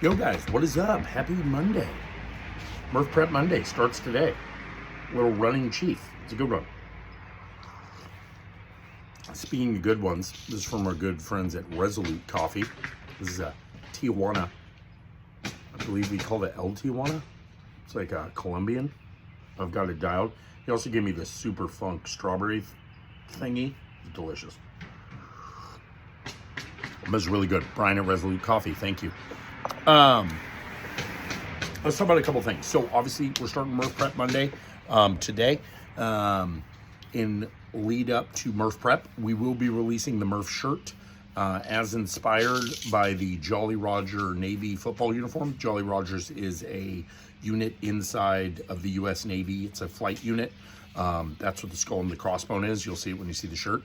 Yo guys, what is up? Happy Monday. Murph Prep Monday starts today. Little running chief. It's a good one. Speaking of good ones, this is from our good friends at Resolute Coffee. This is a Tijuana. I believe we call it El Tijuana. It's like a Colombian. I've got it dialed. He also gave me the super funk strawberry thingy. It's delicious. It was really good. Brian at Resolute Coffee, thank you. Let's talk about a couple things. So obviously we're starting Murph Prep Monday today. In lead up to Murph Prep, we will be releasing the Murph shirt as inspired by the Jolly Roger Navy football uniform. Jolly Rogers is a unit inside of the U.S. Navy. It's a flight unit. That's what the skull and the crossbone is. You'll see it when you see the shirt.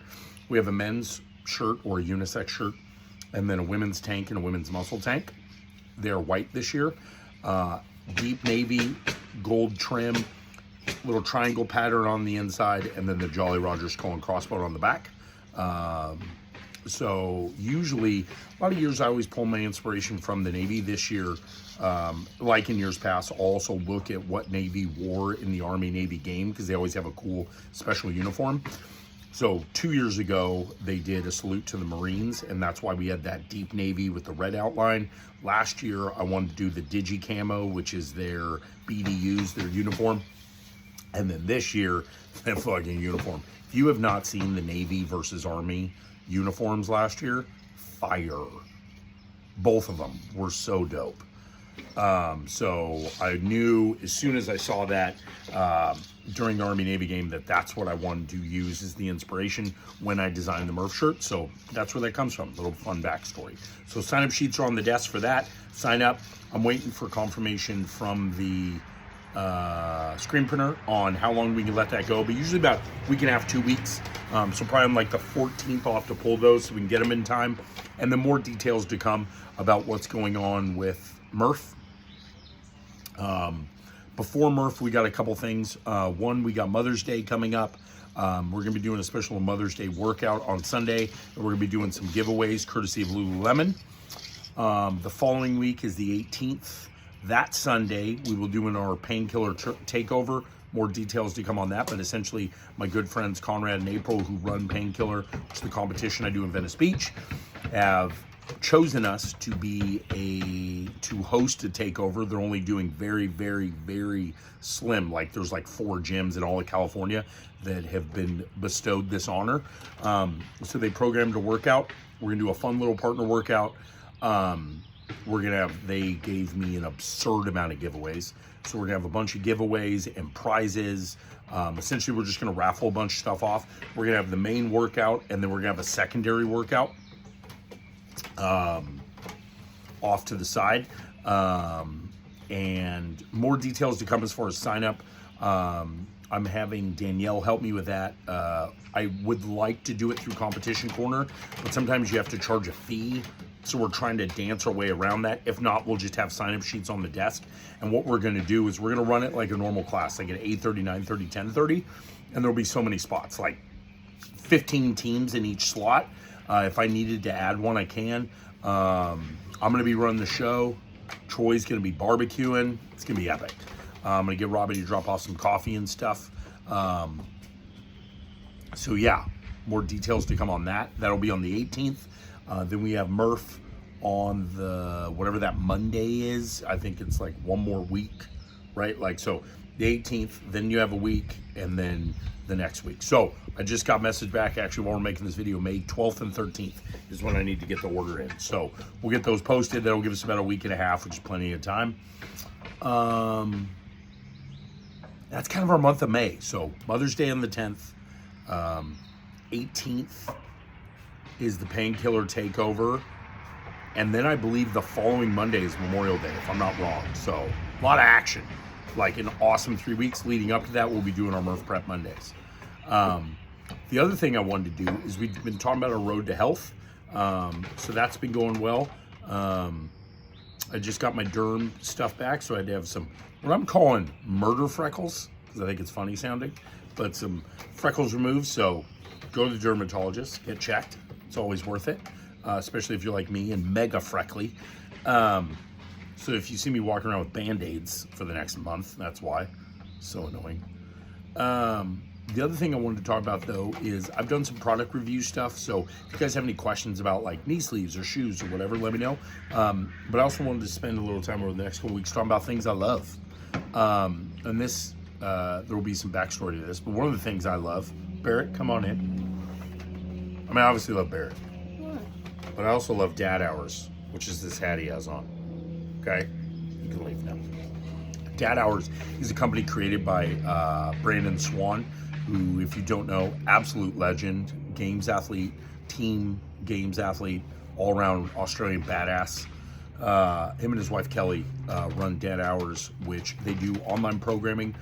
We have a men's shirt or a unisex shirt, and then a women's tank and a women's muscle tank. They're white this year. Deep navy, gold trim, little triangle pattern on the inside, and then the Jolly Roger skull and crossbone on the back. So usually, a lot of years I always pull my inspiration from the Navy. This year, like in years past, I'll also look at what Navy wore in the Army-Navy game because they always have a cool special uniform. So 2 years ago, they did a salute to the Marines, and that's why we had that deep navy with the red outline. Last year, I wanted to do the Digi Camo, which is their BDUs, their uniform. And then this year, that fucking uniform. If you have not seen the Navy versus Army uniforms last year, fire. Both of them were so dope. So I knew as soon as I saw that during the Army-Navy game that that's what I wanted to use as the inspiration when I designed the Murph shirt. So that's where that comes from, little fun backstory. So sign-up sheets are on the desk for that. Sign up. I'm waiting for confirmation from the screen printer on how long we can let that go, but usually about a week and a half, 2 weeks. So probably on like the 14th I'll have to pull those so we can get them in time. And then more details to come about what's going on with Murph. Before Murph, we got a couple things. One, we got Mother's Day coming up. We're going to be doing a special Mother's Day workout on Sunday. And we're going to be doing some giveaways courtesy of Lululemon. The following week is the 18th. That Sunday, we will do our painkiller takeover. More details to come on that, but essentially my good friends Conrad and April, who run Painkiller, which is the competition I do in Venice Beach, have chosen us to host a takeover. They're only doing very, very, very slim. Like there's like 4 gyms in all of California that have been bestowed this honor. So they programmed a workout. We're gonna do a fun little partner workout. They gave me an absurd amount of giveaways. So we're gonna have a bunch of giveaways and prizes. Essentially, we're just gonna raffle a bunch of stuff off. We're gonna have the main workout, and then we're gonna have a secondary workout off to the side. And more details to come as far as sign up. I'm having Danielle help me with that. I would like to do it through Competition Corner, but sometimes you have to charge a fee. So we're trying to dance our way around that. If not, we'll just have sign-up sheets on the desk. And what we're gonna do is we're gonna run it like a normal class, like at 8:30, 9:30, 10:30. And there'll be so many spots, like 15 teams in each slot. If I needed to add one, I can. I'm gonna be running the show. Troy's gonna be barbecuing. It's gonna be epic. I'm gonna get Robbie to drop off some coffee and stuff. So yeah, more details to come on that. That'll be on the 18th. Then we have Murph on the, whatever that Monday is. I think it's like one more week, right? Like, so the 18th, then you have a week, and then the next week. So I just got message back actually while we're making this video. May 12th and 13th is when I need to get the order in. So we'll get those posted. That'll give us about a week and a half, which is plenty of time. That's kind of our month of May. So Mother's Day on the 10th, 18th is the Painkiller takeover. And then I believe the following Monday is Memorial Day, if I'm not wrong. So a lot of action. Like an awesome 3 weeks leading up to that, we'll be doing our Murph Prep Mondays. The other thing I wanted to do is we've been talking about our road to health. So that's been going well. I just got my derm stuff back, so I had to have some, what I'm calling murder freckles, because I think it's funny sounding, but some freckles removed. So go to the dermatologist, get checked. It's always worth it, especially if you're like me and mega freckly. So if you see me walking around with Band-Aids for the next month, that's why. So annoying. The other thing I wanted to talk about, though, is I've done some product review stuff. So if you guys have any questions about like knee sleeves or shoes or whatever, let me know. But I also wanted to spend a little time over the next couple weeks talking about things I love. And this, there will be some backstory to this. But one of the things I love, Barrett, come on in. I mean, I obviously love Barrett. But I also love Dad Hours, which is this hat he has on. Okay? You can leave now. Dad Hours is a company created by Brandon Swan, who, if you don't know, absolute legend, games athlete, team games athlete, all-around Australian badass. Him and his wife Kelly run Dad Hours, which they do online programming.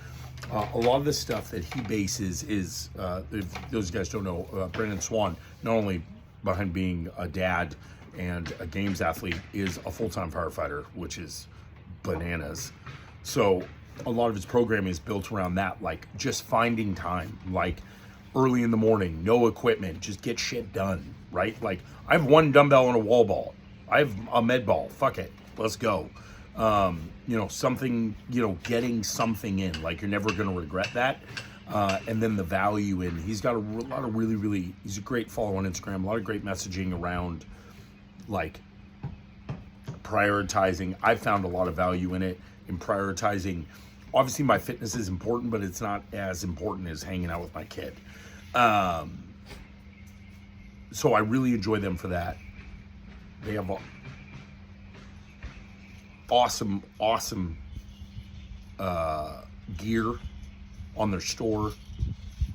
A lot of the stuff that he bases is, if those guys don't know, Brandon Swan, not only behind being a dad and a games athlete, is a full-time firefighter, which is bananas. So a lot of his programming is built around that, like just finding time, like early in the morning, no equipment, just get shit done, right? Like I have one dumbbell and a wall ball. I have a med ball. Fuck it. Let's go. Something, getting something in, like you're never going to regret that. And then the value in, he's got a lot of really, he's a great follow on Instagram, a lot of great messaging around like prioritizing. I found a lot of value in it, in prioritizing. Obviously my fitness is important, but it's not as important as hanging out with my kid. So I really enjoy them for that. They have awesome gear on their store,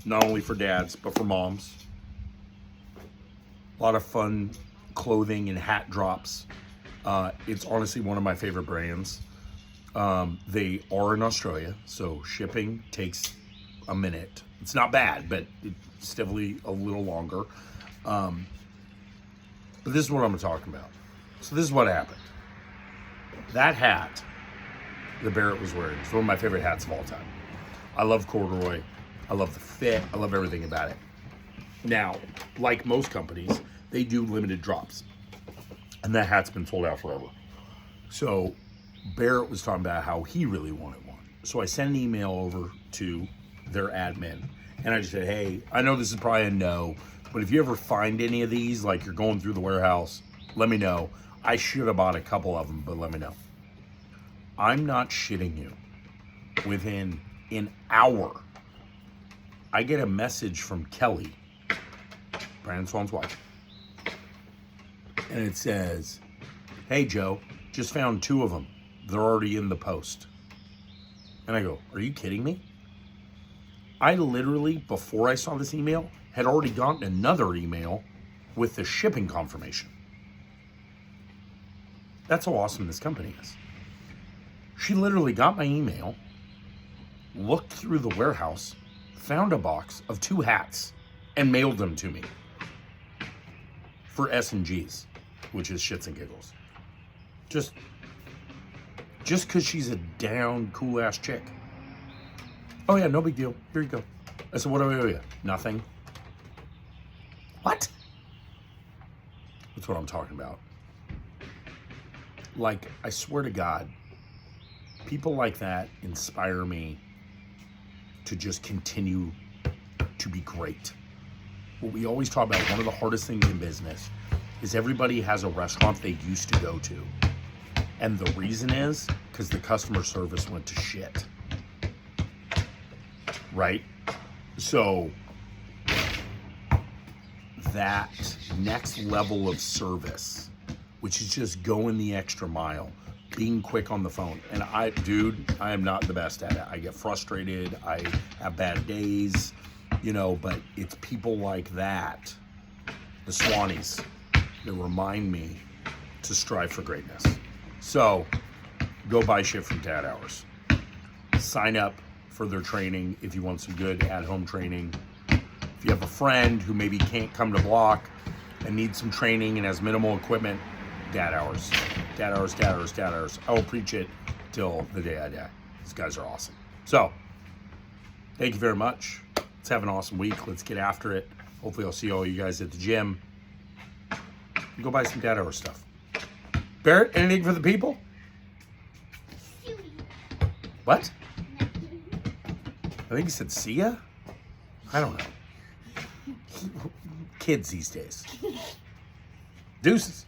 not only for dads, but for moms. A lot of fun clothing and hat drops. It's honestly one of my favorite brands. They are in Australia, so shipping takes a minute. It's not bad, but it's definitely a little longer. But this is what I'm talking about. So this is what happened. That hat that Barrett was wearing is one of my favorite hats of all time. I love corduroy. I love the fit. I love everything about it. Now, like most companies, they do limited drops. And that hat's been sold out forever. So Barrett was talking about how he really wanted one. So I sent an email over to their admin. And I just said, hey, I know this is probably a no, but if you ever find any of these, like you're going through the warehouse, let me know. I should have bought a couple of them, but let me know. I'm not shitting you. Within an hour, I get a message from Kelly, Brandon Swan's wife. And it says, hey, Joe, just found 2 of them. They're already in the post. And I go, are you kidding me? I literally, before I saw this email, had already gotten another email with the shipping confirmation. That's how awesome this company is. She literally got my email, looked through the warehouse, found a box of 2 hats, and mailed them to me for S&Gs, which is shits and giggles. Just because she's a down, cool-ass chick. Oh yeah, no big deal. Here you go. I said, what do I owe you? Nothing. What? That's what I'm talking about. Like, I swear to God, people like that inspire me to just continue to be great. What we always talk about, one of the hardest things in business is everybody has a restaurant they used to go to. And the reason is because the customer service went to shit. Right? So that next level of service, which is just going the extra mile, being quick on the phone. And I am not the best at it. I get frustrated. I have bad days, but it's people like that, the Swannies, that remind me to strive for greatness. So go buy shit from Dad Hours. Sign up for their training if you want some good at-home training. If you have a friend who maybe can't come to block and needs some training and has minimal equipment, Dad Hours. Dad Hours, Dad Hours, Dad Hours. I will preach it till the day I die. These guys are awesome. So, thank you very much. Let's have an awesome week. Let's get after it. Hopefully I'll see all you guys at the gym. Go buy some Dad Hours stuff. Barrett, anything for the people? What? I think he said see ya? I don't know. Kids these days. Deuces.